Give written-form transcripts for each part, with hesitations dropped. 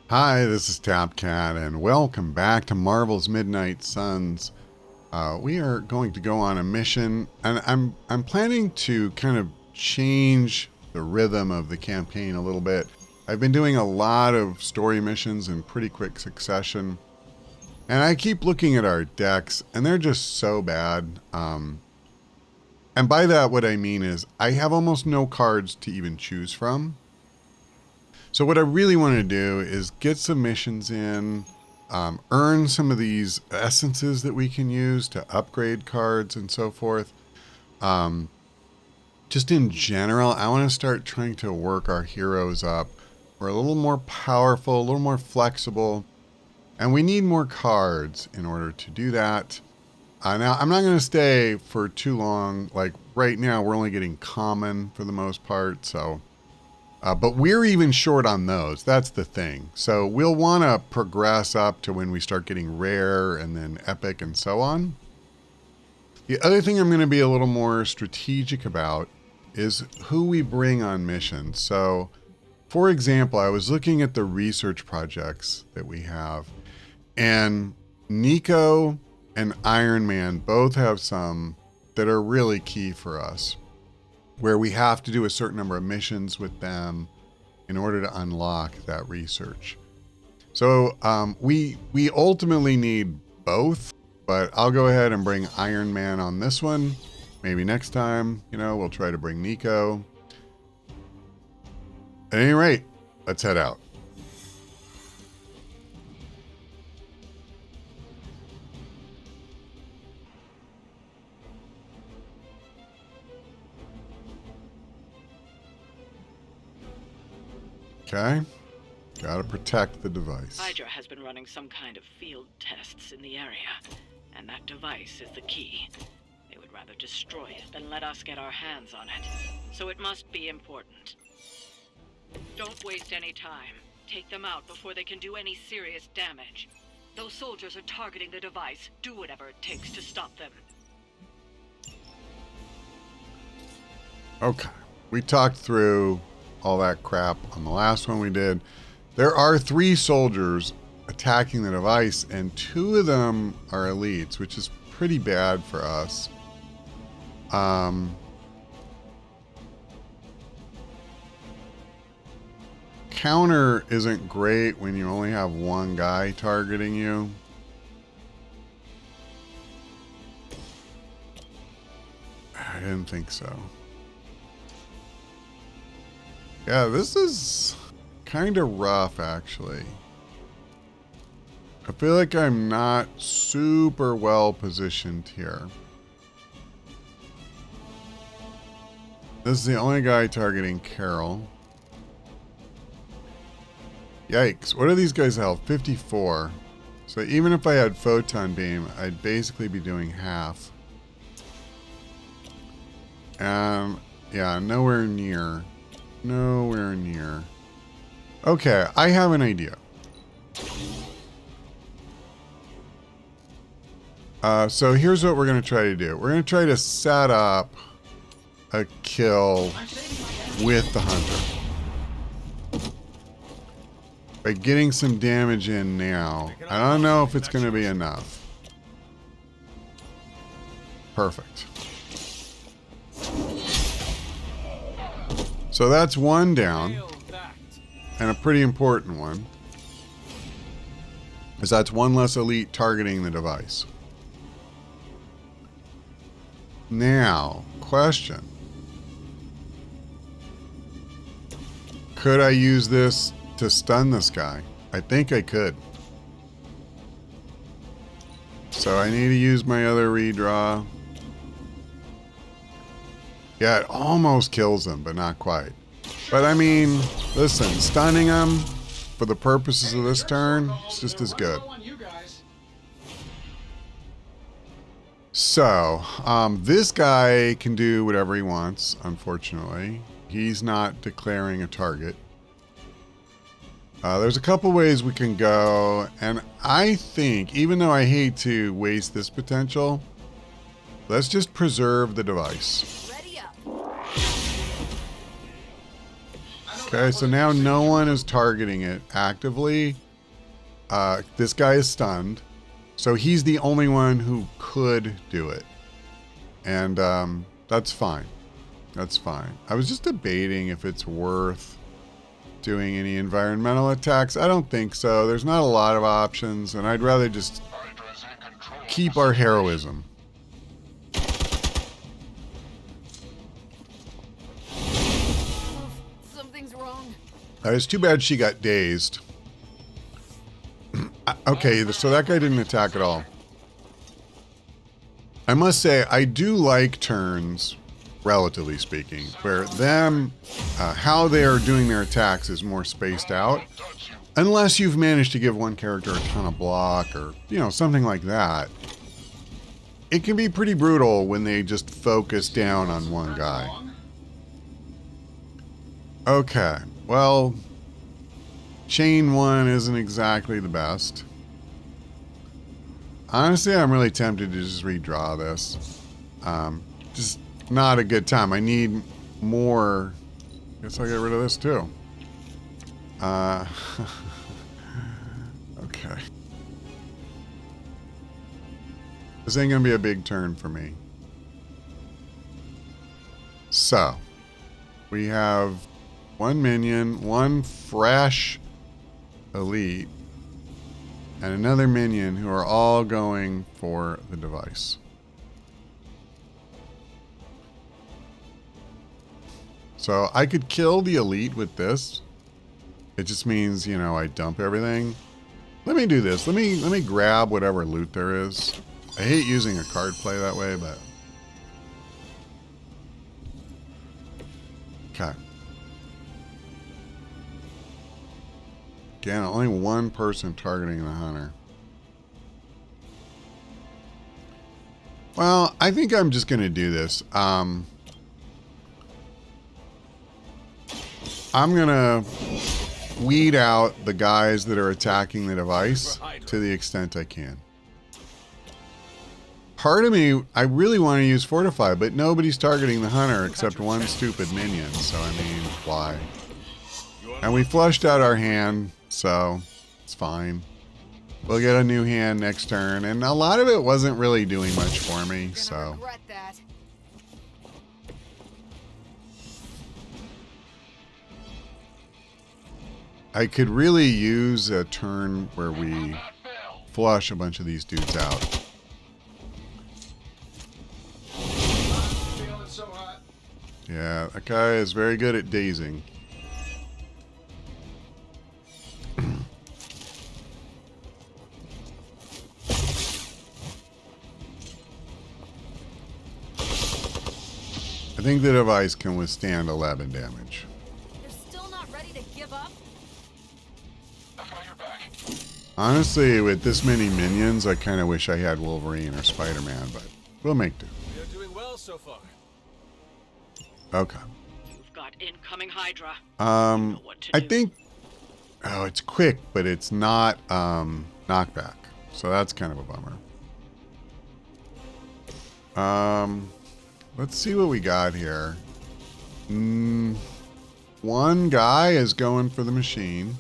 Hi, this is TapCat, and welcome back to Marvel's Midnight Suns. We are going to go on a mission, and I'm planning to kind of change the rhythm of the campaign a little bit. I've been doing a lot of story missions in pretty quick succession, and I keep looking at our decks, and they're just so bad. And by that, what I mean is I have almost no cards to even choose from. So what I really want to do is get some missions in, earn some of these essences that we can use to upgrade cards and so forth. Just in general, I want to start trying to work our heroes up. We're a little more powerful, a little more flexible, and we need more cards in order to do that. Now, I'm not going to stay for too long. Like right now, we're only getting common for the most part, so... but we're even short on those. That's the thing. So we'll want to progress up to when we start getting rare and then epic and so on. The other thing I'm going to be a little more strategic about is who we bring on missions. So, for example, I was looking at the research projects that we have, and Nico and Iron Man both have some that are really key for us, where we have to do a certain number of missions with them in order to unlock that research. So we ultimately need both, but I'll go ahead and bring Iron Man on this one. Maybe next time, we'll try to bring Nico. At any rate, let's head out. Okay, gotta protect the device. Hydra has been running some kind of field tests in the area, and that device is the key. They would rather destroy it than let us get our hands on it, so it must be important. Don't waste any time. Take them out before they can do any serious damage. Those soldiers are targeting the device. Do whatever it takes to stop them. Okay, we talked through all that crap on the last one we did. There are 3 soldiers attacking the device, and 2 of them are elites, which is pretty bad for us. Counter isn't great when you only have one guy targeting you. I didn't think so. Yeah, this is kind of rough, actually. I feel like I'm not super well positioned here. This is the only guy targeting Carol. Yikes, what do these guys have? 54. So even if I had Photon Beam, I'd basically be doing half. Yeah, nowhere near. Nowhere near. Okay, I have an idea. So here's what we're going to try to do. We're going to try to set up a kill with the Hunter. By getting some damage in now. I don't know if it's going to be enough. Perfect. So that's one down, and a pretty important one, because that's one less elite targeting the device. Now, question. Could I use this to stun this guy? I think I could. So I need to use my other redraw. Yeah, it almost kills him, but not quite. But I mean, listen, stunning him for the purposes of this turn, it's just as good. So, this guy can do whatever he wants, unfortunately. He's not declaring a target. There's a couple ways we can go, and I think, even though I hate to waste this potential, let's just preserve the device. Okay, so now no one is targeting it actively. This guy is stunned. So he's the only one who could do it. And that's fine. That's fine. I was just debating if it's worth doing any environmental attacks. I don't think so. There's not a lot of options, and I'd rather just keep our heroism. Something's wrong. It's too bad she got dazed. Okay, so that guy didn't attack at all. I must say, I do like turns, relatively speaking, where how they are doing their attacks is more spaced out. Unless you've managed to give one character a ton of block or, something like that. It can be pretty brutal when they just focus down on one guy. Okay, well, chain one isn't exactly the best. Honestly, I'm really tempted to just redraw this. Just not a good time. I need more. Guess I'll get rid of this too. Okay. This ain't gonna be a big turn for me. So, we have one minion, one fresh elite, and another minion who are all going for the device. So I could kill the elite with this. It just means, I dump everything. Let me do this. Let me grab whatever loot there is. I hate using a card play that way, but... Okay. Again, only one person targeting the hunter. Well, I think I'm just going to do this. I'm going to weed out the guys that are attacking the device to the extent I can. Part of me, I really want to use Fortify, but nobody's targeting the hunter except one stupid minion. So, I mean, why? And we flushed out our hand, so it's fine. We'll get a new hand next turn. And a lot of it wasn't really doing much for me, so... I could really use a turn where we flush a bunch of these dudes out. Yeah, that guy is very good at dazing. I think the device can withstand 11 damage. You're still not ready to give up? Honestly, with this many minions, I kind of wish I had Wolverine or Spider-Man, but we'll make do. We are doing well so far. Okay. You've got incoming Hydra. I think... Oh, it's quick, but it's not knockback. So that's kind of a bummer. Let's see what we got here. One guy is going for the machine.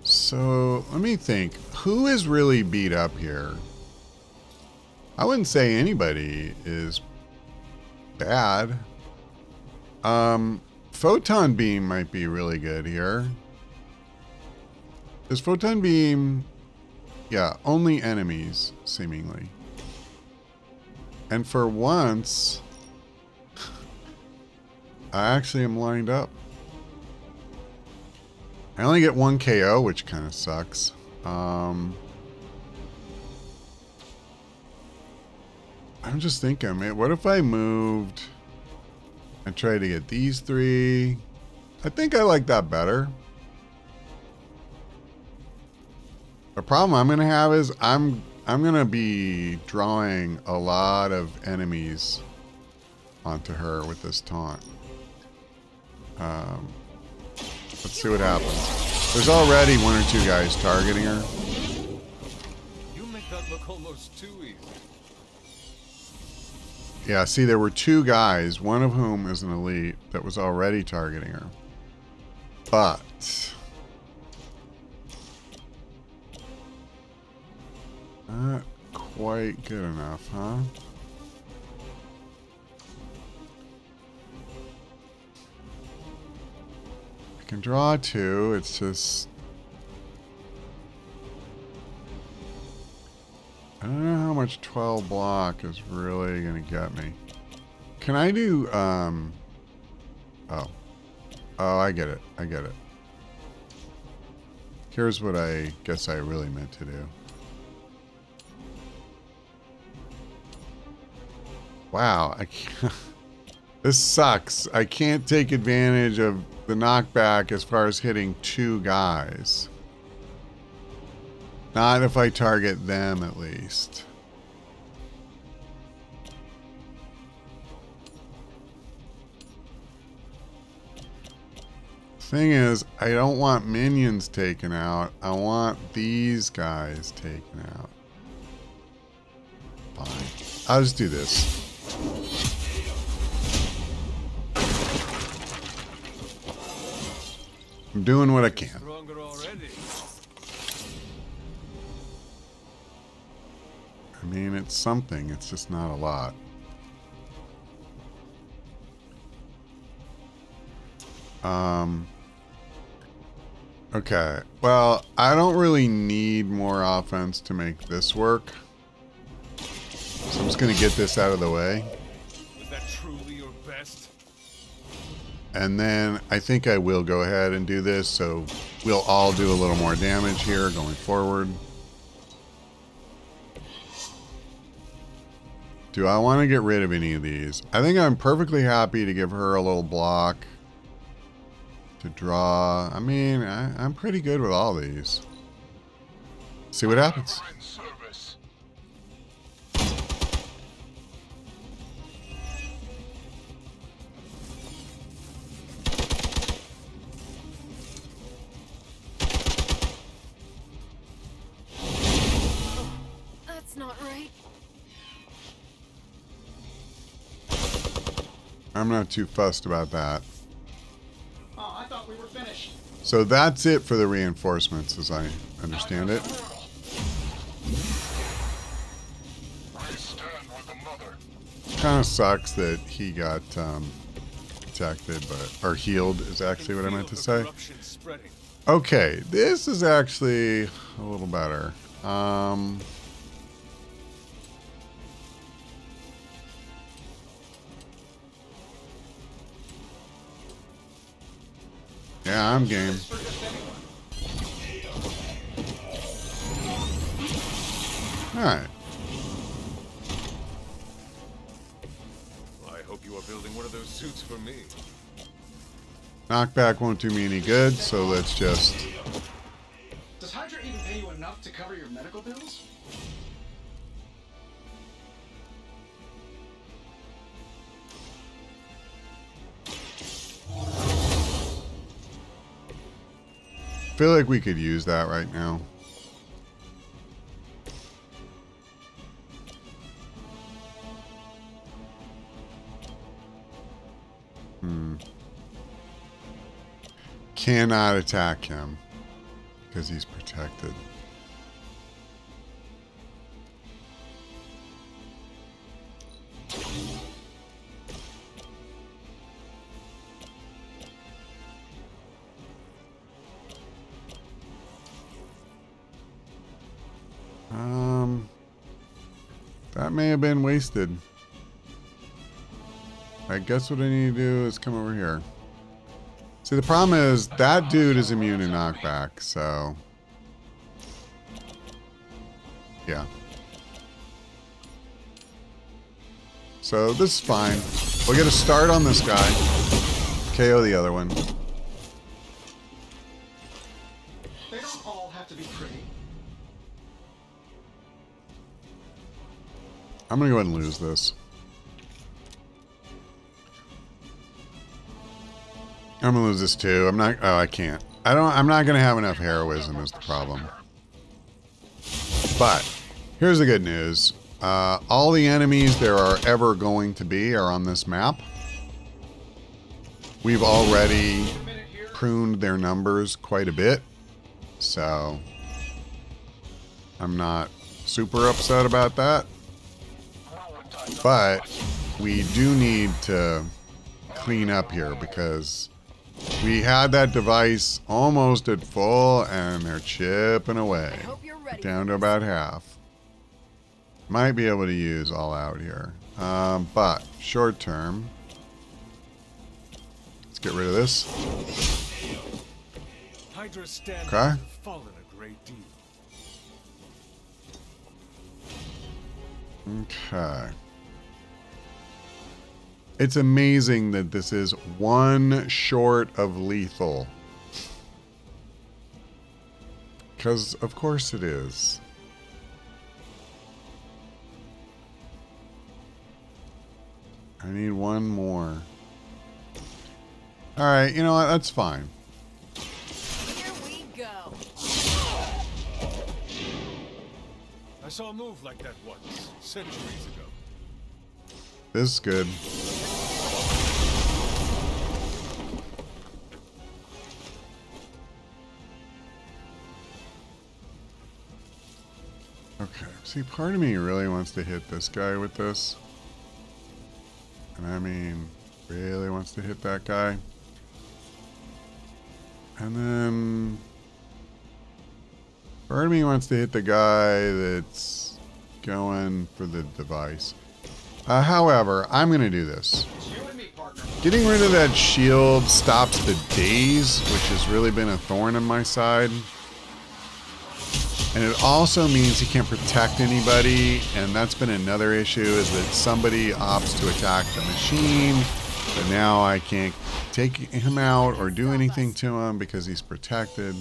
So, let me think. Who is really beat up here? I wouldn't say anybody is bad. Photon Beam might be really good here. Does Photon Beam... Yeah, only enemies, seemingly. And for once... I actually am lined up. I only get one KO, which kind of sucks. I'm just thinking, man, what if I moved and tried to get these three? I think I like that better. The problem I'm going to have is I'm going to be drawing a lot of enemies onto her with this taunt. Let's see what happens. There's already one or two guys targeting her. You make that look almost too easy. Yeah, see, there were two guys, one of whom is an elite, that was already targeting her. But not quite good enough, huh? I can draw two, it's just... I don't know how much 12 block is really going to get me. Can I do, Oh. Oh, I get it. I get it. Here's what I guess I really meant to do. Wow, I can't... This sucks. I can't take advantage of the knockback as far as hitting two guys. Not if I target them, at least. Thing is, I don't want minions taken out. I want these guys taken out. Fine. I'll just do this. I'm doing what I can. I mean, it's something. It's just not a lot. Okay. Well, I don't really need more offense to make this work. So I'm just going to get this out of the way. Was that truly your best? And then I think I will go ahead and do this. So we'll all do a little more damage here going forward. Do I want to get rid of any of these? I think I'm perfectly happy to give her a little block to draw. I mean, I'm pretty good with all these. See what happens. That's not right. I'm not too fussed about that. Oh, I thought we were finished. So that's it for the reinforcements, as I understand it. Kind of sucks that he got protected, or healed is actually what I meant to say. Okay, this is actually a little better. Yeah, I'm game. Alright. I hope you are building one of those suits for me. Knockback won't do me any good, so let's just... Does Hydra even pay you enough to cover your medical bills? I feel like we could use that right now. Cannot attack him because he's protected. That may have been wasted. I guess what I need to do is come over here. See, the problem is that dude is immune to knockback, so... yeah. So this is fine. We'll get a start on this guy. KO the other one. They don't all have to be pretty. I'm gonna go ahead and lose this. I'm gonna lose this too. I'm not. Oh, I can't. I'm not gonna have enough heroism is the problem. But here's the good news. All the enemies there are ever going to be are on this map. We've already pruned their numbers quite a bit, so I'm not super upset about that. But we do need to clean up here because we had that device almost at full and they're chipping away I hope you're ready. down to about half. Might be able to use all out here. But short term, let's get rid of this. Hydra's standards Okay. have fallen a great deal. Okay. It's amazing that this is one short of lethal. Because of course it is. I need one more. Alright, you know what? That's fine. Here we go. I saw a move like that once, centuries ago. This is good. Okay, see, part of me really wants to hit this guy with this. And I mean, really wants to hit that guy. And then part of me wants to hit the guy that's going for the device. However, I'm going to do this. It's you and me, partner. Getting rid of that shield stops the daze, which has really been a thorn in my side. And it also means he can't protect anybody, and that's been another issue, is that somebody opts to attack the machine, but now I can't take him out or do anything to him because he's protected.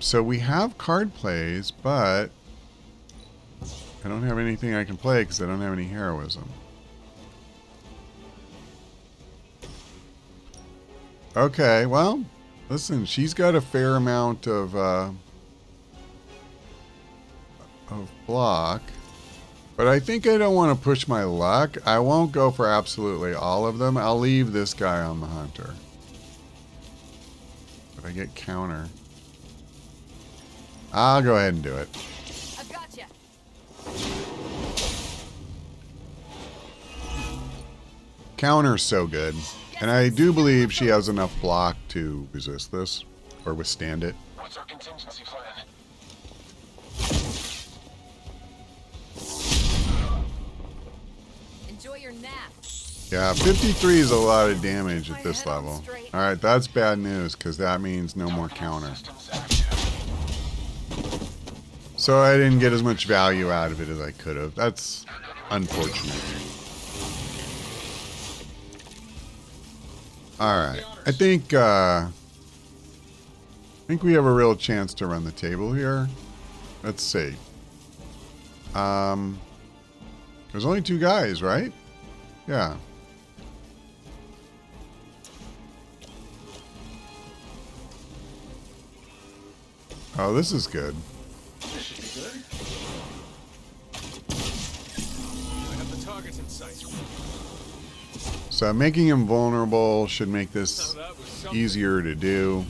So we have card plays, but I don't have anything I can play because I don't have any heroism. Okay, well, listen, she's got a fair amount of block, but I think I don't want to push my luck. I won't go for absolutely all of them. I'll leave this guy on the hunter. But I get counter. I'll go ahead and do it. I've got you. Counter's so good. And I do believe she has enough block to resist this, or withstand it. What's our contingency plan? Enjoy your nap. Yeah, 53 is a lot of damage at this level. Alright, that's bad news, because that means no more counter. Systems active. So I didn't get as much value out of it as I could have. That's unfortunate. Alright, I think we have a real chance to run the table here. Let's see. There's only two guys, right? Yeah. Oh, this is good. This should be good. I have the target in sight. So making him vulnerable should make this Now that was something. easier to do.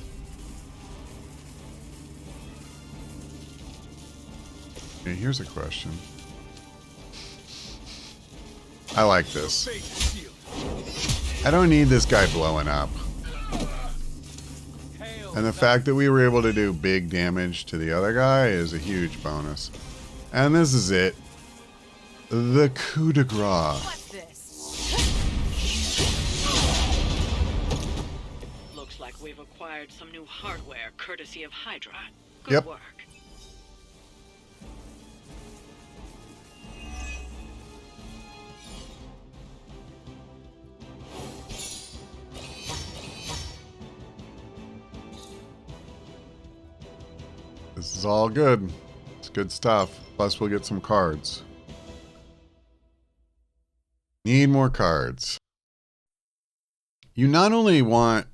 Okay, here's a question. I like this. Fate is sealed. I don't need this guy blowing up. Hail And the fact that we were able to do big damage to the other guy is a huge bonus. And this is it. The coup de grace. What's this? Looks like we've acquired some new hardware courtesy of Hydra. Good Yep. work. This is all good. It's good stuff. Plus we'll get some cards. Need more cards. You not only want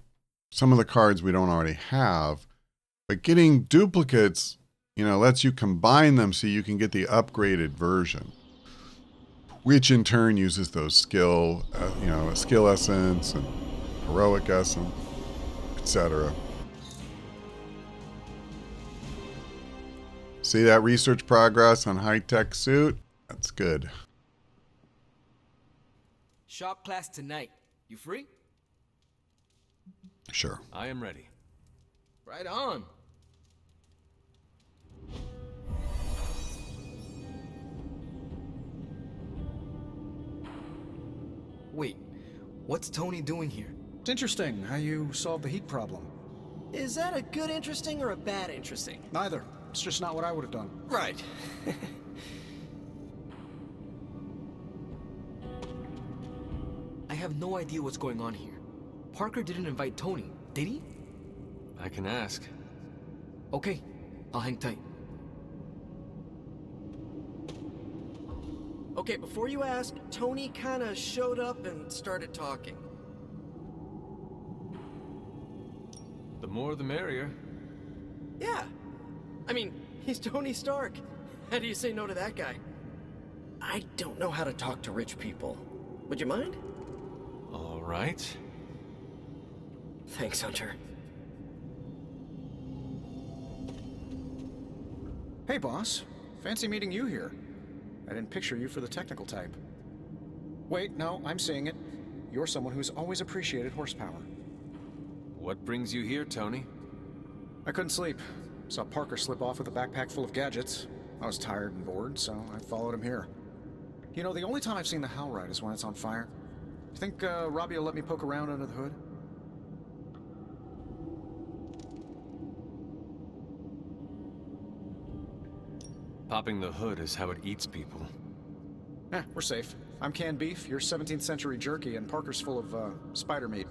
some of the cards we don't already have, but getting duplicates lets you combine them so you can get the upgraded version, which in turn uses those skill essence and heroic essence, etc. See that research progress on high-tech suit? That's good. Shop class tonight. You free? Sure. I am ready. Right on. Wait, what's Tony doing here? It's interesting how you solved the heat problem. Is that a good interesting or a bad interesting? Neither. It's just not what I would have done. Right. I have no idea what's going on here. Parker didn't invite Tony, did he? I can ask. Okay, I'll hang tight. Okay, before you ask, Tony kinda showed up and started talking. The more the merrier. Yeah. I mean, he's Tony Stark. How do you say no to that guy? I don't know how to talk to rich people. Would you mind? All right. Thanks, Hunter. Hey, boss. Fancy meeting you here. I didn't picture you for the technical type. Wait, no, I'm seeing it. You're someone who's always appreciated horsepower. What brings you here, Tony? I couldn't sleep. Saw Parker slip off with a backpack full of gadgets. I was tired and bored, so I followed him here. You know, the only time I've seen the Howlride is when it's on fire. You think Robbie will let me poke around under the hood? Popping the hood is how it eats people. We're safe. I'm canned beef, you're 17th century jerky, and Parker's full of, spider meat.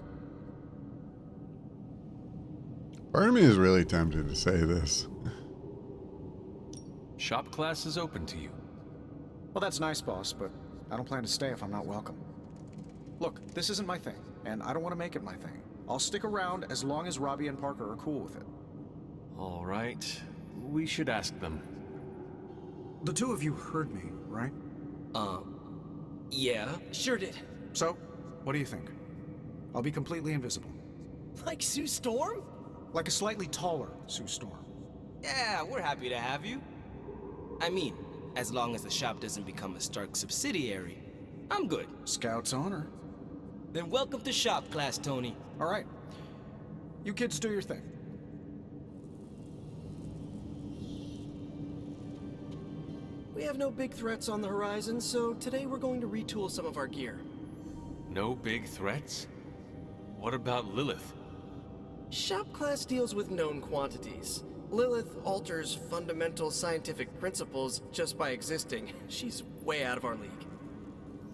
Part of me is really tempted to say this. Shop class is open to you. Well, that's nice, boss, but I don't plan to stay if I'm not welcome. Look, this isn't my thing, and I don't want to make it my thing. I'll stick around as long as Robbie and Parker are cool with it. All right. We should ask them. The two of you heard me, right? Yeah, sure did. So, what do you think? I'll be completely invisible. Like Sue Storm? Like a slightly taller Sue Storm. Yeah, we're happy to have you. I mean, as long as the shop doesn't become a Stark subsidiary, I'm good. Scout's honor. Then welcome to shop class, Tony. All right. You kids do your thing. We have no big threats on the horizon, so today we're going to retool some of our gear. No big threats? What about Lilith? Shop class deals with known quantities. Lilith alters fundamental scientific principles just by existing. She's way out of our league.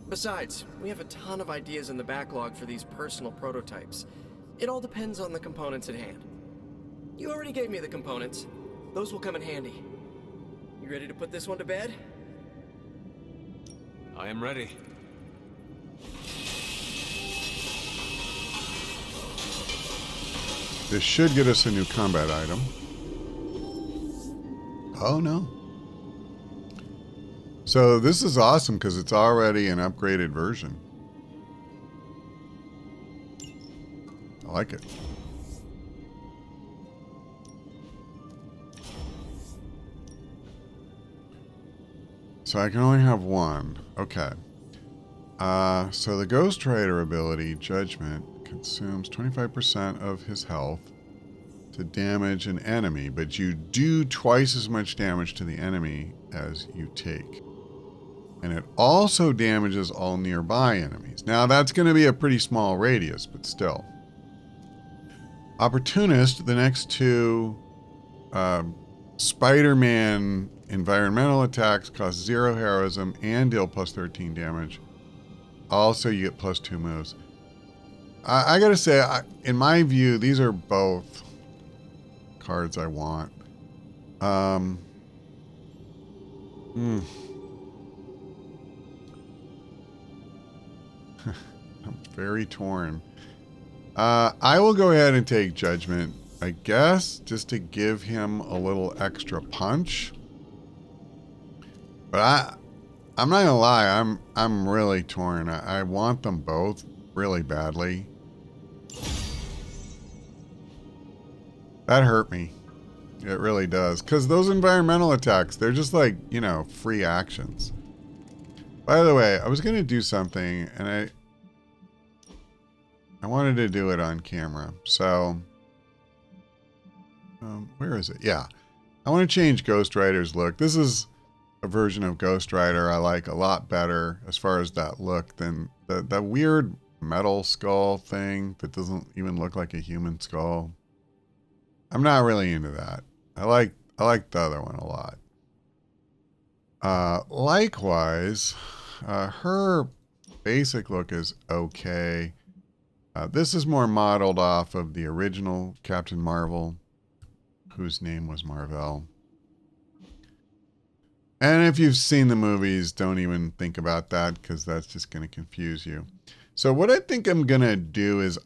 Besides, we have a ton of ideas in the backlog for these personal prototypes. It all depends on the components at hand. You already gave me the components. Those will come in handy. You ready to put this one to bed? I am ready. This should get us a new combat item. Oh no. So this is awesome because it's already an upgraded version. I like it. So I can only have one. Okay. So the Ghost Rider ability, Judgment, consumes 25% of his health to damage an enemy, but you do twice as much damage to the enemy as you take. And it also damages all nearby enemies. Now that's going to be a pretty small radius, but still. Opportunist, the next two Spider-Man environmental attacks cost 0 heroism and deal plus 13 damage. Also, you get plus 2 moves. I gotta say, in my view, these are both cards I want. I'm very torn. I will go ahead and take Judgment I guess, just to give him a little extra punch. But I'm not gonna lie, I'm really torn. I want them both really badly. That hurt me. It really does. Because those environmental attacks, they're just like, you know, free actions. By the way, I was going to do something, and I wanted to do it on camera. So, where is it? Yeah. I want to change Ghost Rider's look. This is a version of Ghost Rider I like a lot better as far as that look than the weird metal skull thing that doesn't even look like a human skull. I'm not really into that. I like the other one a lot. Likewise, her basic look is okay. This is more modeled off of the original Captain Marvel, whose name was Marvel. And if you've seen the movies, don't even think about that because that's just going to confuse you. So what I think I'm going to do is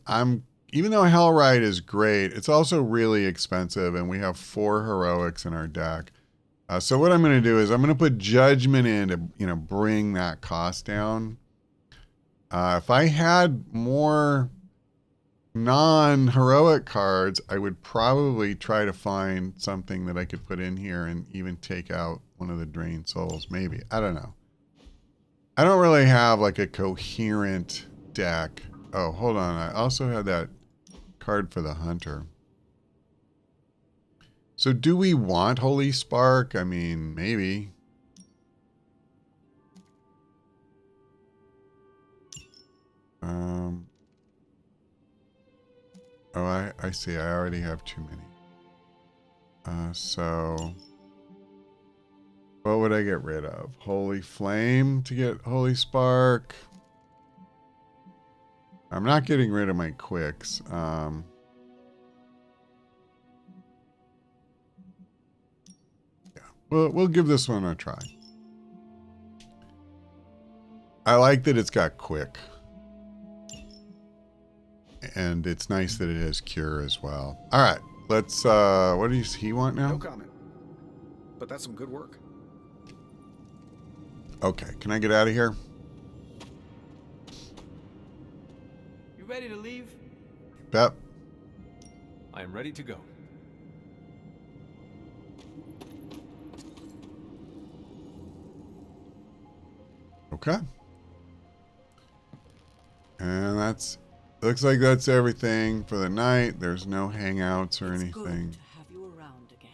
even though Hellride is great, it's also really expensive, and we have 4 heroics in our deck. So what I'm going to do is I'm going to put Judgment in to, you know, bring that cost down. If I had more non-heroic cards, I would probably try to find something that I could put in here and even take out one of the Drained Souls. Maybe. I don't know. I don't really have like a coherent deck. Oh, hold on. I also had that card for the Hunter. So do we want Holy Spark? I mean, maybe. Oh, I see. I already have too many. So what would I get rid of? Holy Flame to get Holy Spark. I'm not getting rid of my quicks. Yeah, we'll give this one a try. I like that it's got quick. And it's nice that it has cure as well. All right, let's, what does he want now? No comment. But that's some good work. Okay, can I get out of here? You ready to leave? Yep. I am ready to go. Okay. And looks like that's everything for the night. There's no hangouts or anything. Good to have you around again.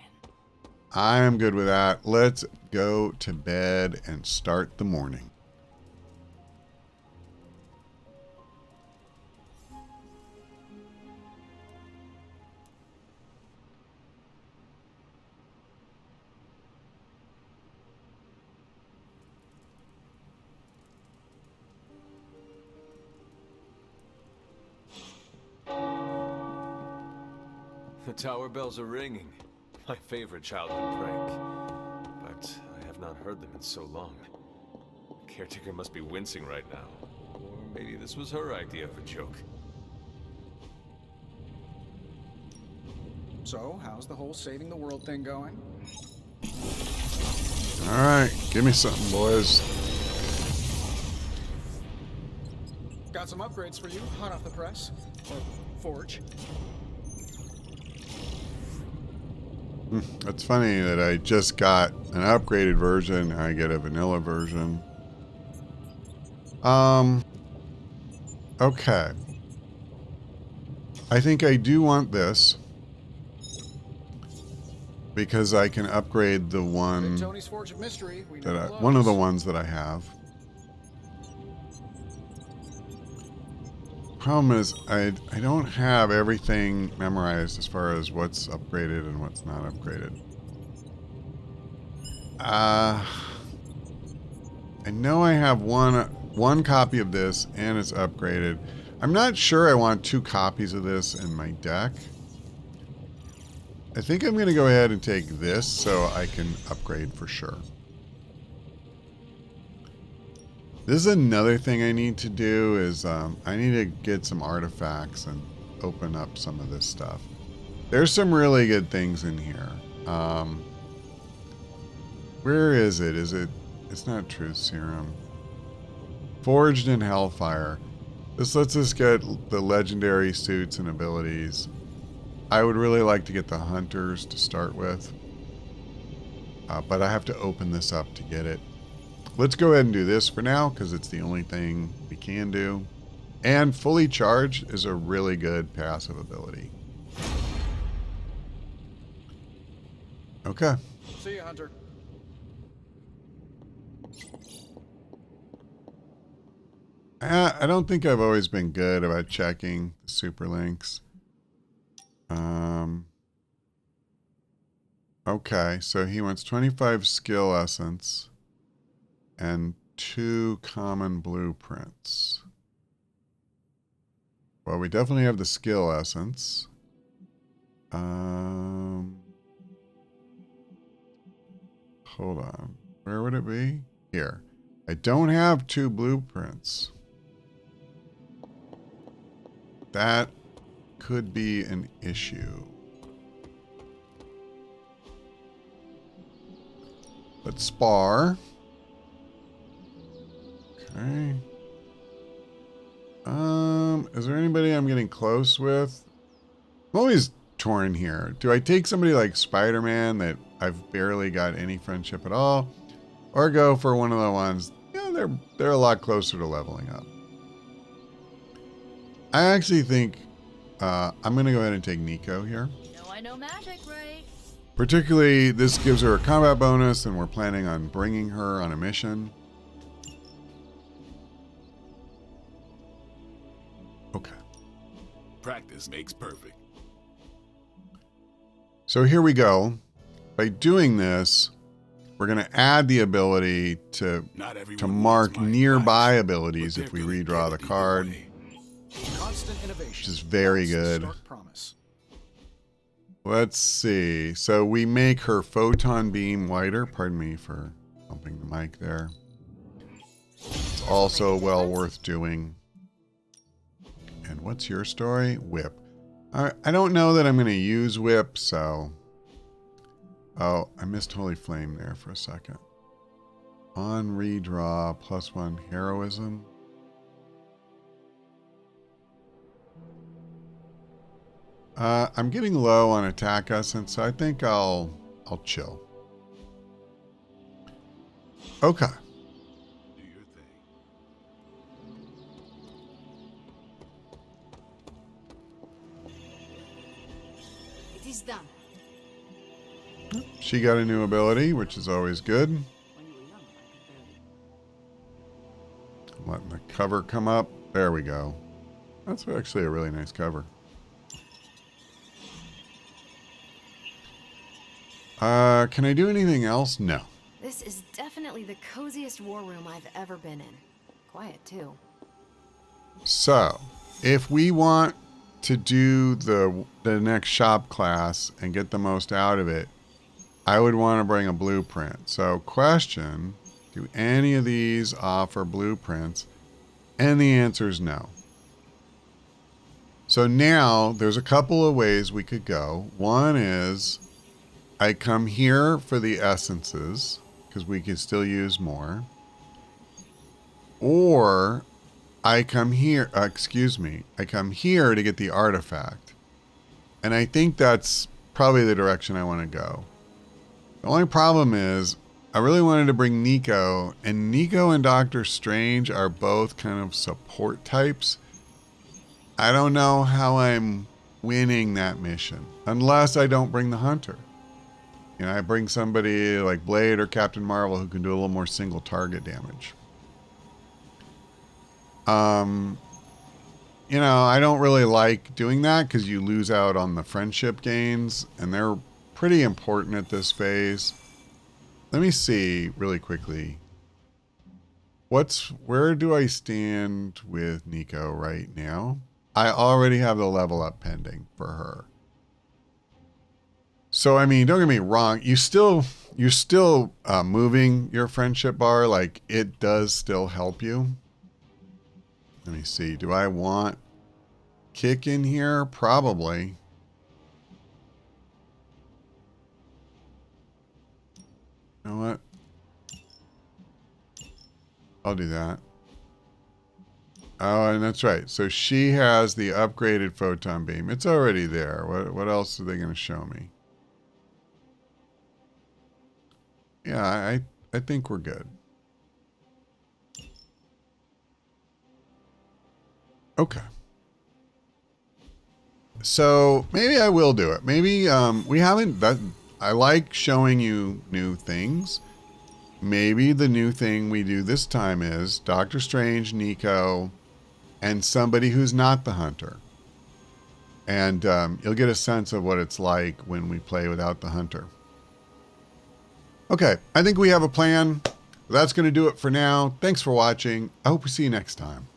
I am good with that. Let's go to bed and start the morning. The tower bells are ringing. My favorite childhood prank. But I have not heard them in so long. The caretaker must be wincing right now. Or maybe this was her idea of a joke. So, how's the whole saving the world thing going? All right, give me something, boys. Got some upgrades for you, hot off the press. Or forge. It's funny that I just got an upgraded version. I get a vanilla version. Okay. I think I do want this. Because I can upgrade the one Tony's Forge of Mystery. We know that it one of the loves. ones that I have. Problem is, I don't have everything memorized as far as what's upgraded and what's not upgraded. I know I have one copy of this and it's upgraded. I'm not sure I want 2 copies of this in my deck. I think I'm going to go ahead and take this so I can upgrade for sure. This is another thing I need to do is I need to get some artifacts and open up some of this stuff. There's some really good things in here. Where is it? It's not Truth Serum. Forged in Hellfire. This lets us get the legendary suits and abilities. I would really like to get the Hunters to start with. But I have to open this up to get it. Let's go ahead and do this for now, because it's the only thing we can do. And fully charged is a really good passive ability. Okay. See you, Hunter. I don't think I've always been good about checking the super links. Okay, so he wants 25 skill essence and 2 common blueprints. Well, we definitely have the skill essence. Hold on. Where would it be? Here. I don't have 2 blueprints. That could be an issue. Let's spar. Okay. Is there anybody I'm getting close with? I'm always torn here. Do I take somebody like Spider-Man that I've barely got any friendship at all? Or go for one of the ones, yeah, they're a lot closer to leveling up. I actually think I'm going to go ahead and take Nico here. You know I know magic, right? Particularly, this gives her a combat bonus, and we're planning on bringing her on a mission. Okay. Practice makes perfect. So here we go. By doing this, we're going to add the ability to mark nearby abilities if we redraw the card, Constant innovation. which is very good. Stark promise. Let's see. So we make her photon beam whiter. Pardon me for bumping the mic there. It's also well worth doing. And what's your story? Whip. I don't know that I'm going to use Whip, so... Oh, I missed Holy Flame there for a second. On redraw, +1 heroism. I'm getting low on attack essence, so I think I'll chill. Okay. Do your thing. It is done. She got a new ability, which is always good. When you were young, I could barely. I'm letting the cover come up. There we go. That's actually a really nice cover. Can I do anything else? No. This is definitely the coziest war room I've ever been in. Quiet, too. So, if we want to do the next shop class and get the most out of it, I would want to bring a blueprint. So, question, do any of these offer blueprints? And the answer is no. So now there's a couple of ways we could go. One is I come here for the essences because we can still use more. Or I come here, I come here to get the artifact. And I think that's probably the direction I want to go. The only problem is I really wanted to bring Nico, and Nico and Doctor Strange are both kind of support types. I don't know how I'm winning that mission unless I don't bring the Hunter. You know, I bring somebody like Blade or Captain Marvel who can do a little more single target damage. You know, I don't really like doing that because you lose out on the friendship gains, and they're pretty important at this phase. Let me see really quickly. Where do I stand with Nico right now? I already have the level up pending for her. So, I mean, don't get me wrong. You're still moving your friendship bar. Like, it does still help you. Let me see. Do I want kick in here? Probably. You know what? I'll do that. Oh, and that's right. So she has the upgraded photon beam. It's already there. What else are they going to show me? Yeah, I think we're good. Okay. So maybe I will do it. Maybe we haven't. I like showing you new things. Maybe the new thing we do this time is Doctor Strange, Nico, and somebody who's not the hunter. And you'll get a sense of what it's like when we play without the hunter. Okay, I think we have a plan. That's going to do it for now. Thanks for watching. I hope we see you next time.